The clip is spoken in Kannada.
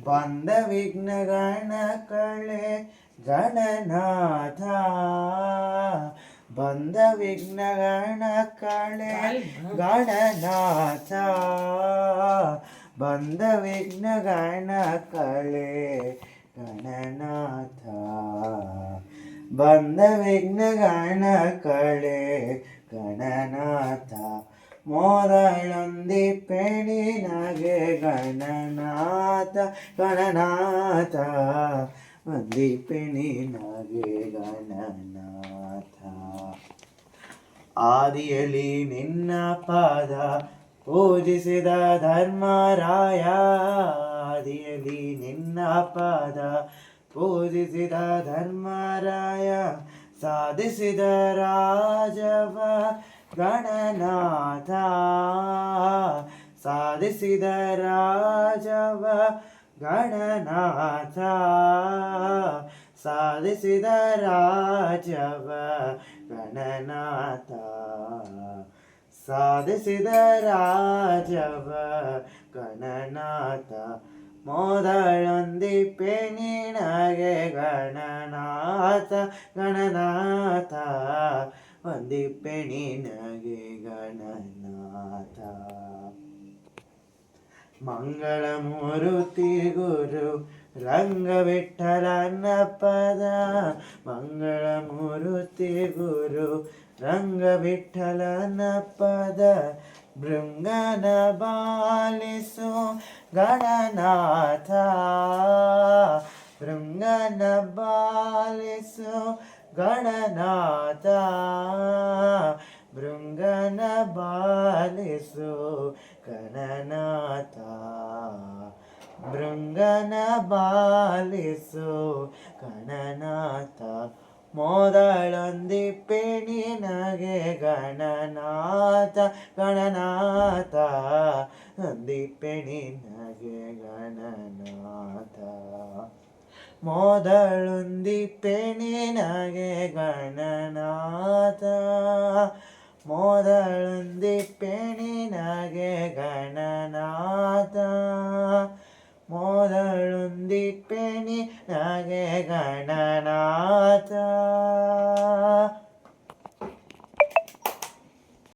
ಬಂದ ವಿಘ್ನಗಣ ಕಳೆ ಗಣನಾಥ, ಬಂದ ವಿಘ್ನಗಣ ಕಳೆ ಗಣನಾಥ, ಬಂದ ವಿಘ್ನಗಣ ಕಳೆ ಗಣನಾಥ, ಬಂದ ವಿಘ್ನಗಣ ಕಳೆ ಗಣನಾಥ, ಮೋದಳೊಂದಿಪ್ಪೆ ನಿನಗೆ ಗಣನಾಥ ಗಣನಾಥ, ವಂದಿಪ್ಪೆ ನಿನಗೆ ಗಣನಾಥ. ಆದಿಯಲ್ಲಿ ನಿನ್ನ ಪಾದ ಪೂಜಿಸಿದ ಧರ್ಮರಾಯ, ಆದಿಯಲ್ಲಿ ನಿನ್ನ ಪಾದ ಪೂಜಿಸಿದ ಧರ್ಮರಾಯ, ಸಾಧಿಸಿದ ರಾಜವ ಗಣನಾಥ, ಸಾಧಿಸಿದ ರಾಜವ ಗಣನಾಥ, ಸಾಧಿಸಿದ ರಾಜವ ಗಣನಾಥ, ಸಾಧಿಸಿದ ರಾಜವ ಗಣನಾಥ, ಮೊದಲೊಂದಿಪ್ಪೆ ನಿನಗೆ ಗಣನಾಥ ಗಣನಾಥ, ವಂದಿಪ್ಪೆ ನಿನಗೆ ಗಣನಾಥ. ಮಂಗಳಮೂರ್ತಿ ಗುರು ರಂಗವಿಠಲನ ಪದ, ಮಂಗಳಮೂರ್ತಿ ಗುರು ರಂಗವಿಠಲನ ಪದ, ಭೃಂಗನ ಬಾಲಿಸು ಗಣನಾಥ, ಭೃಂಗನ ಬಾಲಿಸು ಗಣನಾಥ, ಭೃಂಗನ ಬಾಲಿಸು ಗಣನಾಥ, ಭೃಂಗನ ಬಾಲಿಸು ಗಣನಾಥ, ಮೊದಲೊಂದಿಪ್ಪೆ ನಿನಗೆ ಗಣನಾಥ ಗಣನಾಥ, ಒಂದಿಪ್ಪೆ ನಿನಗೆ ಗಣನಾಥ, ಮೊದಲೊಂದಿಪ್ಪೆ ನಿನಗೆ ಗಣನಾಥ, ಮೊದಲೊಂದಿಪ್ಪೆ ನಿನಗೆ ಗಣನಾಥ.